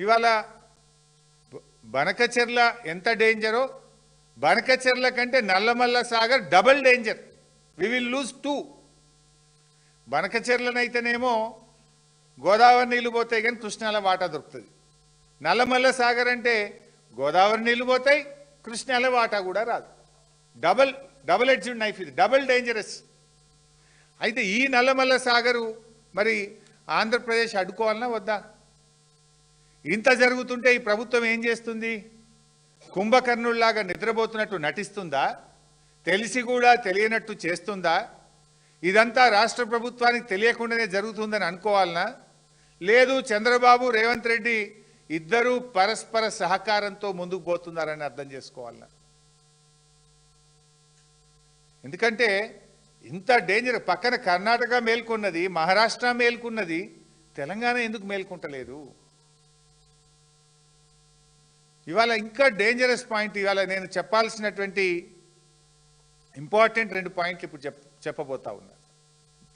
ఇవాళ బనకచెర్ల ఎంత డేంజరో బనకచెర్ల కంటే Nallamalla Sagar double danger. We will lose 2. బనకచెర్లనైతేనేమో గోదావరి నీళ్లు పోతాయి కానీ కృష్ణాల వాటా దొరుకుతుంది. నల్లమల్ల సాగర్ అంటే గోదావరి నీళ్లు పోతాయి, కృష్ణాల వాటా కూడా రాదు. డబుల్ ఎడ్జ్డ్ నైఫ్, ఇది డబుల్ డేంజరస్. అయితే ఈ నల్లమల్ల సాగరు మరి ఆంధ్రప్రదేశ్ అడ్డుకోవాలన్నా వద్దా? ఇంత జరుగుతుంటే ఈ ప్రభుత్వం ఏం చేస్తుంది? కుంభకర్ణుల్లాగా నిద్రపోతున్నట్టు నటిస్తుందా? తెలిసి కూడా తెలియనట్టు చేస్తుందా? ఇదంతా రాష్ట్ర ప్రభుత్వానికి తెలియకుండానే జరుగుతుందని అనుకోవాలనా? లేదు చంద్రబాబు రేవంత్ రెడ్డి ఇద్దరూ పరస్పర సహకారంతో ముందుకు పోతున్నారని అర్థం చేసుకోవాలనా? ఎందుకంటే ఇంత డేంజర్, పక్కన కర్ణాటక మేల్కొన్నది, మహారాష్ట్ర మేల్కొన్నది, తెలంగాణ ఎందుకు మేల్కొంటలేదు? ఇవాళ ఇంకా డేంజరస్ పాయింట్, ఇవాళ నేను చెప్పాల్సినటువంటి ఇంపార్టెంట్ 2 పాయింట్లు ఇప్పుడు చెప్పబోతా ఉన్నా,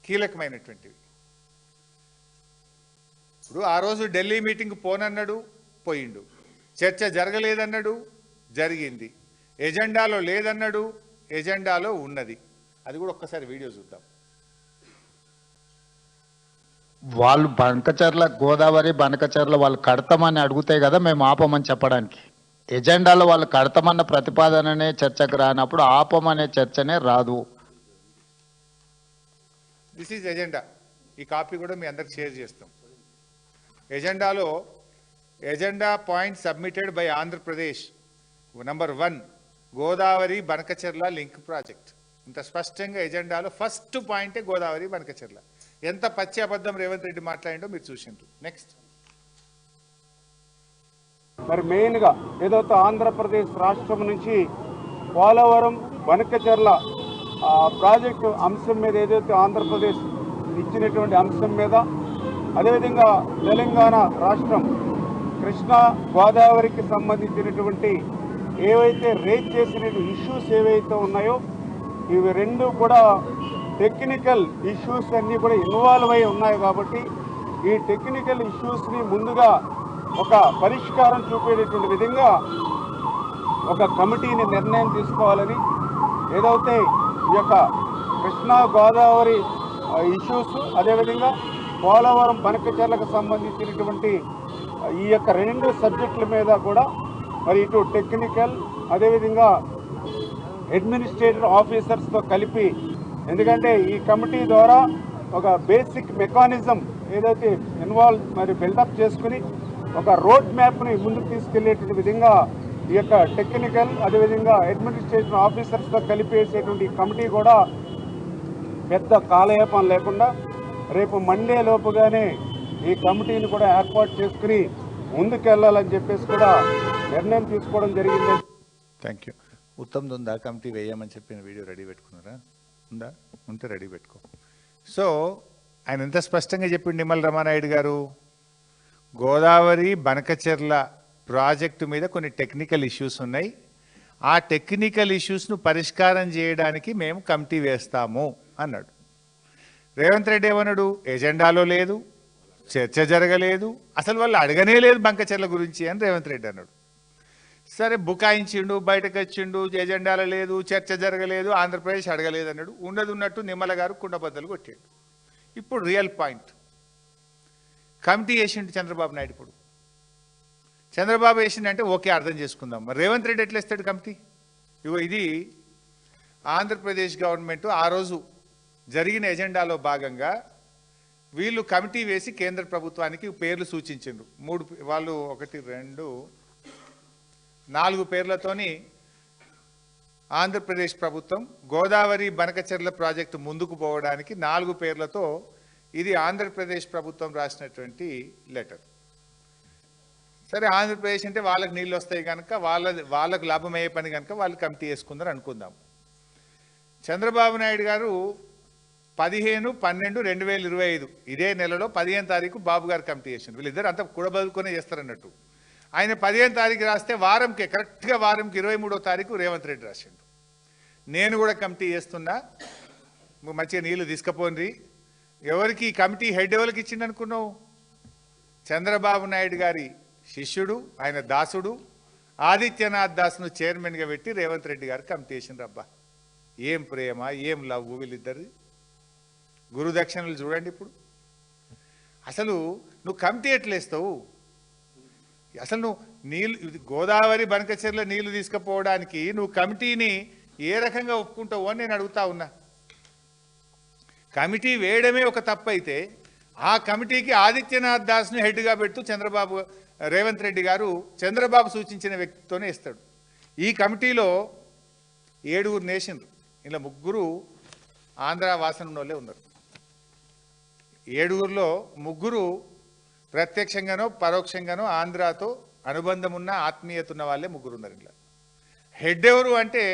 కీలకమైనటువంటివి. ఇప్పుడు ఆ రోజు ఢిల్లీ మీటింగ్ పోనన్నాడు, పోయిండు. చర్చ జరగలేదన్నాడు, జరిగింది. ఎజెండాలో లేదన్నాడు, ఎజెండాలో ఉన్నది. అది కూడా ఒక్కసారి వీడియో చూద్దాం. వాళ్ళు బనకచెర్ల గోదావరి బనకచెర్ల వాళ్ళు కడతామని అడుగుతాయి కదా మేము ఆపమని చెప్పడానికి. ఎజెండాలో వాళ్ళు కడతామన్న ప్రతిపాదననే చర్చకు రానప్పుడు ఆపమనే చర్చనే రాదు. This is agenda. ఈ కాపీ కూడా మీ అందరికి షేర్ చేస్తాం. ఎజెండాలో agenda point submitted by Andhra Pradesh number 1 Godavari Banakacherla link project. ఇంత స్పష్టంగా ఎజెండాలో ఫస్ట్ పాయింటే గోదావరి బనకచెర్ల. ఎంత పచ్చి అబద్ధం రేవంత్ రెడ్డి మాట్లాడిండో మీరు చూసిండ్రు. నెక్స్ట్. మరి మెయిన్గా ఏదైతే ఆంధ్రప్రదేశ్ రాష్ట్రం నుంచి పోలవరం బనకచెర్ల ప్రాజెక్టు అంశం మీద ఏదైతే ఆంధ్రప్రదేశ్ ఇచ్చినటువంటి అంశం మీద, అదేవిధంగా తెలంగాణ రాష్ట్రం కృష్ణా గోదావరికి సంబంధించినటువంటి ఏవైతే రేజ్ చేసిన ఇష్యూస్ ఏవైతే ఉన్నాయో ఇవి 2 కూడా టెక్నికల్ ఇష్యూస్ అన్నీ కూడా ఇన్వాల్వ్ అయి ఉన్నాయి. కాబట్టి ఈ టెక్నికల్ ఇష్యూస్ని ముందుగా ఒక పరిష్కారం చూపేటటువంటి విధంగా ఒక కమిటీని నిర్ణయం తీసుకోవాలని, ఏదైతే ఈ యొక్క కృష్ణా గోదావరి ఇష్యూస్, అదేవిధంగా పోలవరం బనకచెర్లకు సంబంధించినటువంటి ఈ యొక్క 2 సబ్జెక్టుల మీద కూడా మరి ఇటు టెక్నికల్ అదేవిధంగా అడ్మినిస్ట్రేటివ్ ఆఫీసర్స్తో కలిపి, ఎందుకంటే ఈ కమిటీ ద్వారా ఒక బేసిక్ మెకానిజం ఏదైతే మరి బిల్డప్ చేసుకుని ఒక రోడ్ మ్యాప్ని ముందుకు తీసుకెళ్లేటువంటి విధంగా ఈ యొక్క టెక్నికల్ అదేవిధంగా అడ్మినిస్ట్రేటివ్ ఆఫీసర్స్తో కలిపేసేటువంటి కమిటీ కూడా పెద్ద కాలయాపన లేకుండా రేపు మండే లోపుగానే ఈ కమిటీని కూడా ఏర్పాటు చేసుకుని ముందుకెళ్లాలని చెప్పేసి కూడా నిర్ణయం తీసుకోవడం జరిగింది. Thank you. ఉత్తమ్ ఉందా కమిటీ వేయమని చెప్పిన వీడియో రెడీ పెట్టుకున్నారా? ఉందా? ఉంటే రెడీ పెట్టుకో. సో ఆయన ఎంత స్పష్టంగా చెప్పిండు నిమ్మల రామానాయుడు గారు, గోదావరి బనకచెర్ల ప్రాజెక్టు మీద కొన్ని టెక్నికల్ ఇష్యూస్ ఉన్నాయి, ఆ టెక్నికల్ ఇష్యూస్ను పరిష్కారం చేయడానికి మేము కమిటీ వేస్తాము అన్నాడు. రేవంత్ రెడ్డి ఏమన్నాడు? ఎజెండాలో లేదు, చర్చ జరగలేదు, అసలు వాళ్ళు అడగనే లేదు బనకచెర్ల గురించి అని రేవంత్ రెడ్డి అన్నాడు. సరే బుకాయించిండు, బయటకు వచ్చిండు, ఎజెండాలో లేదు, చర్చ జరగలేదు, ఆంధ్రప్రదేశ్ అడగలేదు అన్నాడు. ఉన్నట్టు నిమ్మల గారు కుండబద్దలు కొట్టాడు. ఇప్పుడు రియల్ పాయింట్, కమిటీ వేసిండు చంద్రబాబు నాయుడు. ఇప్పుడు చంద్రబాబు వేసిండంటే ఓకే, అర్థం చేసుకుందాం. మరి రేవంత్ రెడ్డి ఎట్లా ఇస్తాడు కమిటీ? ఇగో ఇది ఆంధ్రప్రదేశ్ గవర్నమెంట్ ఆ రోజు జరిగిన ఎజెండాలో భాగంగా వీళ్ళు కమిటీ వేసి కేంద్ర ప్రభుత్వానికి పేర్లు సూచించిండ్రు. 3 వాళ్ళు 1 2 4 పేర్లతోని ఆంధ్రప్రదేశ్ ప్రభుత్వం గోదావరి బనకచెర్ల ప్రాజెక్టు ముందుకు పోవడానికి 4 పేర్లతో ఇది ఆంధ్రప్రదేశ్ ప్రభుత్వం రాసినటువంటి లెటర్. సరే ఆంధ్రప్రదేశ్ అంటే వాళ్ళకి నీళ్ళు వస్తాయి కనుక వాళ్ళకు లాభమయ్యే పని కనుక వాళ్ళు కమిటీ వేసుకుందని అనుకుందాం. చంద్రబాబు నాయుడు గారు 15/12/2025 ఇదే నెలలో 15వ తారీఖు బాబు గారు కమిటీ చేసిండు. వీళ్ళిద్దరు అంతా కూడబదులుకొనే చేస్తారన్నట్టు. ఆయన 15వ తారీఖు రాస్తే వారంకి కరెక్ట్గా 23వ తారీఖు రేవంత్ రెడ్డి రాసిండు. నేను కూడా కమిటీ చేస్తున్నా, మంచిగా నీళ్లు తీసుకుపోండి. ఎవరికి ఈ కమిటీ హెడ్ ఎవరికి ఇచ్చిండు అనుకున్నావు? చంద్రబాబు నాయుడు గారి శిష్యుడు, ఆయన దాసుడు ఆదిత్యనాథ్ దాస్ను చైర్మన్గా పెట్టి రేవంత్ రెడ్డి గారు కమిటీ వేసిండ్రు. అబ్బా ఏం ప్రేమ, ఏం లవ్ వీళ్ళిద్దరిది. గురుదక్షిణలు చూడండి. ఇప్పుడు అసలు నువ్వు కమిటీ ఎట్లేస్తావు? అసలు నువ్వు నీళ్ళు గోదావరి బనకచెర్ల నీళ్లు తీసుకుపోవడానికి నువ్వు కమిటీని ఏ రకంగా ఒప్పుకుంటావు అని నేను అడుగుతా ఉన్నా. కమిటీ వేయడమే ఒక తప్పు అయితే ఆ కమిటీకి ఆదిత్యనాథ్ దాస్ను హెడ్గా పెడుతూ రేవంత్ రెడ్డి గారు చంద్రబాబు సూచించిన వ్యక్తితోనే ఇస్తాడు. ఈ కమిటీలో 7 నేషన్లు, ఇలా 3 ఆంధ్ర వాసన వాళ్ళే ఉన్నారు. 7లో 3 ప్రత్యక్షంగానో పరోక్షంగానో ఆంధ్రాతో అనుబంధం ఉన్న ఆత్మీయత ఉన్న వాళ్ళే 3 ఉన్నారు. ఇలా హెడ్ ఎవరు అంటే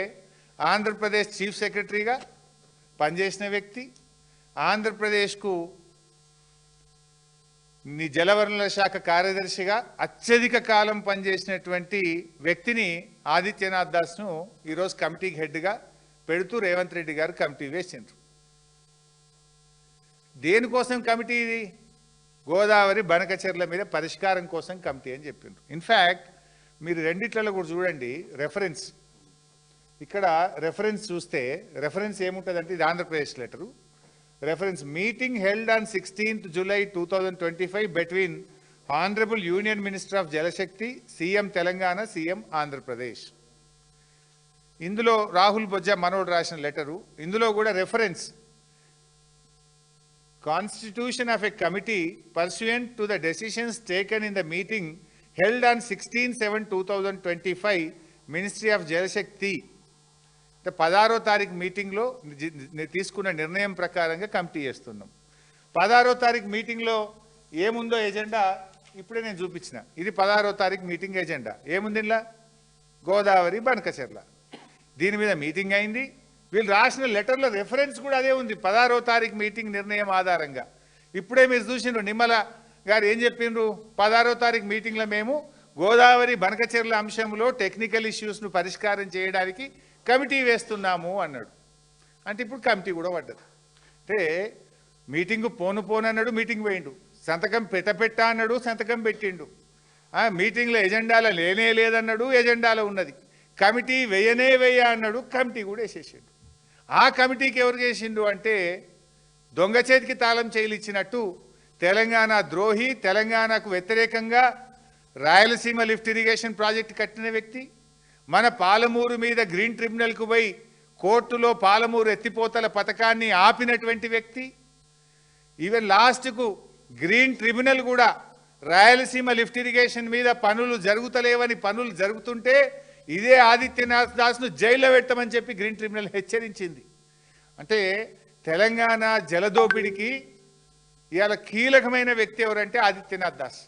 ఆంధ్రప్రదేశ్ చీఫ్ సెక్రటరీగా పనిచేసిన వ్యక్తి, ఆంధ్రప్రదేశ్కు జలవనరుల శాఖ కార్యదర్శిగా అత్యధిక కాలం పనిచేసినటువంటి వ్యక్తిని ఆదిత్యనాథ్ దాస్ను ఈరోజు కమిటీకి హెడ్గా పెడుతూ రేవంత్ రెడ్డి గారు కమిటీ వేసిండ్రు. దేనికోసం కమిటీ ఇది? గోదావరి బనకచెర్ల మీద పరిష్కారం కోసం కమిటీ అని చెప్పిండ్రు. ఇన్ఫ్యాక్ట్ మీరు రెండిట్లలో కూడా చూడండి రెఫరెన్స్. ఇక్కడ రెఫరెన్స్ చూస్తే రెఫరెన్స్ ఏముంటుందంటే ఇది Andhra Pradesh letter. Reference meeting held on 16th July 2025 between Honorable Union Minister of Jalashakti, CM Telangana, CM Andhra Pradesh. ఇందులో రాహుల్ బొజ్జా మనోడు రాసిన లెటరు. ఇందులో కూడా reference constitution of a committee pursuant to the decisions taken in the meeting held on 16/7/2025 ministry of Jalshakti. 16వ తారీఖు మీటింగ్లో తీసుకున్న నిర్ణయం ప్రకారంగా కమిటీ చేస్తున్నాం. 16వ తారీఖు మీటింగ్లో ఏముందో ఎజెండా ఇప్పుడే నేను చూపించిన. ఇది 16వ తారీఖు మీటింగ్ ఎజెండా. ఏముంది ఇలా? గోదావరి బనకచెర్ల. దీని మీద మీటింగ్ అయింది. వీళ్ళు రాసిన లెటర్లో రెఫరెన్స్ కూడా అదే ఉంది, 16వ తారీఖు మీటింగ్ నిర్ణయం ఆధారంగా. ఇప్పుడే మీరు చూసిండ్రు నిమ్మల గారు ఏం చెప్పిండ్రు, 16వ తారీఖు మీటింగ్లో మేము గోదావరి బనకచెర్ల అంశంలో టెక్నికల్ ఇష్యూస్ను పరిష్కారం చేయడానికి కమిటీ వేస్తున్నాము అన్నాడు. అంటే ఇప్పుడు కమిటీ కూడా పడ్డది. అంటే మీటింగు పోను అన్నాడు, మీటింగ్ పోయిండు. సంతకం పెట్ట అన్నాడు, సంతకం పెట్టిండు. మీటింగ్లో ఎజెండాలో లేనే లేదన్నాడు, ఎజెండాలో ఉన్నది. కమిటీ వేయ అన్నాడు, కమిటీ కూడా వేసేసిండు. ఆ కమిటీకి ఎవరు వేసిండు అంటే దొంగ చేతికి తాళం చేయిలు ఇచ్చినట్టు తెలంగాణ ద్రోహి, తెలంగాణకు వ్యతిరేకంగా రాయలసీమ లిఫ్ట్ ఇరిగేషన్ ప్రాజెక్టు కట్టిన వ్యక్తి, మన పాలమూరు మీద గ్రీన్ ట్రిబ్యునల్కు పోయి కోర్టులో పాలమూరు ఎత్తిపోతల పథకాన్ని ఆపినటువంటి వ్యక్తి, ఈవెన్ లాస్ట్కు గ్రీన్ ట్రిబ్యునల్ కూడా రాయలసీమ లిఫ్ట్ ఇరిగేషన్ మీద పనులు జరుగుతలేవని పనులు జరుగుతుంటే ఇదే ఆదిత్యనాథ్ దాస్ను జైల్లో పెట్టమని చెప్పి గ్రీన్ ట్రిబ్యునల్ హెచ్చరించింది. అంటే తెలంగాణ జలదోపిడికి ఇవాళ కీలకమైన వ్యక్తి ఎవరంటే ఆదిత్యనాథ్ దాస్.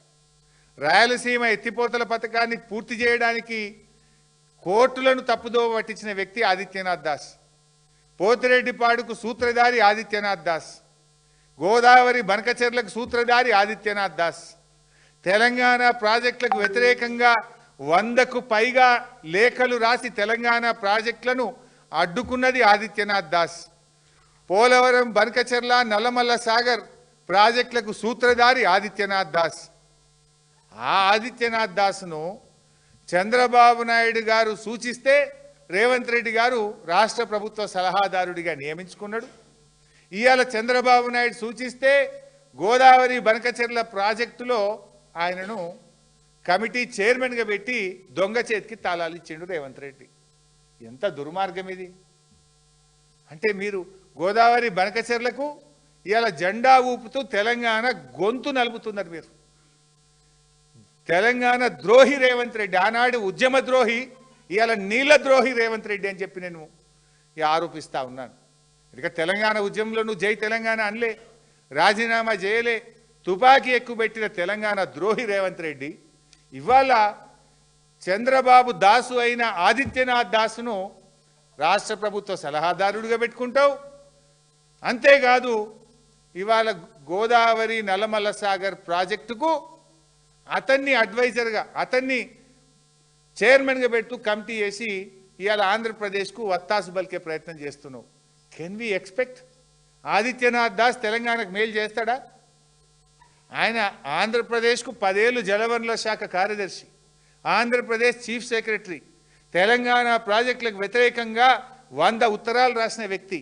రాయలసీమ ఎత్తిపోతల పథకాన్ని పూర్తి చేయడానికి కోర్టులను తప్పుదోవ పట్టించిన వ్యక్తి ఆదిత్యనాథ్ దాస్. పోతిరెడ్డిపాడుకు సూత్రధారి ఆదిత్యనాథ్ దాస్. గోదావరి బనకచెర్లకు సూత్రధారి ఆదిత్యనాథ్ దాస్. తెలంగాణ ప్రాజెక్టులకు వ్యతిరేకంగా 100కు పైగా లేఖలు రాసి తెలంగాణ ప్రాజెక్టులను అడ్డుకున్నది ఆదిత్యనాథ్ దాస్. పోలవరం, బనకచెర్ల, నల్లమల్ల సాగర్ ప్రాజెక్టులకు సూత్రధారి ఆదిత్యనాథ్ దాస్. ఆ ఆదిత్యనాథ్ దాస్ను చంద్రబాబు నాయుడు గారు సూచిస్తే రేవంత్ రెడ్డి గారు రాష్ట్ర ప్రభుత్వ సలహాదారుడిగా నియమించుకున్నాడు. ఇవాళ చంద్రబాబు నాయుడు సూచిస్తే గోదావరి బనకచెర్ల ప్రాజెక్టులో ఆయనను కమిటీ చైర్మన్గా పెట్టి దొంగ చేతికి తాళాలు ఇచ్చిండు రేవంత్ రెడ్డి. ఎంత దుర్మార్గం ఇది! అంటే మీరు గోదావరి బనకచెర్లకు ఇవాళ జెండా ఊపుతూ తెలంగాణ గొంతు నలుపుతున్నారు. మీరు తెలంగాణ ద్రోహి రేవంత్ రెడ్డి, ఆనాడు ఉద్యమ ద్రోహి, ఇవాళ నీళ్ళ ద్రోహి రేవంత్ రెడ్డి అని చెప్పి నేను ఆరోపిస్తా ఉన్నాను. ఇక తెలంగాణ ఉద్యమంలో నువ్వు జై తెలంగాణ అనలే, రాజీనామా చేయలే, తుపాకీ ఎక్కుపెట్టిన తెలంగాణ ద్రోహి రేవంత్ రెడ్డి ఇవాళ చంద్రబాబు దాసు అయిన ఆదిత్యనాథ్ దాసును రాష్ట్ర ప్రభుత్వ సలహాదారుడిగా పెట్టుకుంటావు. అంతేకాదు ఇవాళ గోదావరి నల్లమల్ల సాగర్ ప్రాజెక్టుకు అతన్ని అడ్వైజర్గా, అతన్ని చైర్మన్గా పెట్టు కమిటీ చేసి ఇవాళ ఆంధ్రప్రదేశ్కు వత్తాసు బలికే ప్రయత్నం చేస్తున్నావు. Can we expect Adityanath Das తెలంగాణకు మేలు చేస్తాడా? ఆయన ఆంధ్రప్రదేశ్కు 10 ఏళ్ళు జలవనరుల శాఖ కార్యదర్శి, ఆంధ్రప్రదేశ్ చీఫ్ సెక్రటరీ, తెలంగాణ ప్రాజెక్టులకు వ్యతిరేకంగా 100 ఉత్తరాలు రాసిన వ్యక్తి,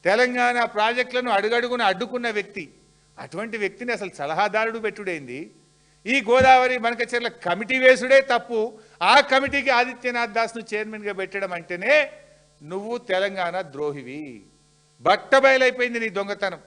తెలంగాణ ప్రాజెక్టులను అడుగడుగున అడ్డుకున్న వ్యక్తి. అటువంటి వ్యక్తిని అసలు సలహాదారుడు పెట్టుడైంది. ఈ గోదావరి బనకచెర్ల కమిటీ వేసుడే తప్పు. ఆ కమిటీకి ఆదిత్యనాథ్ దాస్ను చైర్మన్గా పెట్టడం అంటేనే నువ్వు తెలంగాణ ద్రోహివి. బట్టబయలైపోయింది నీ దొంగతనం.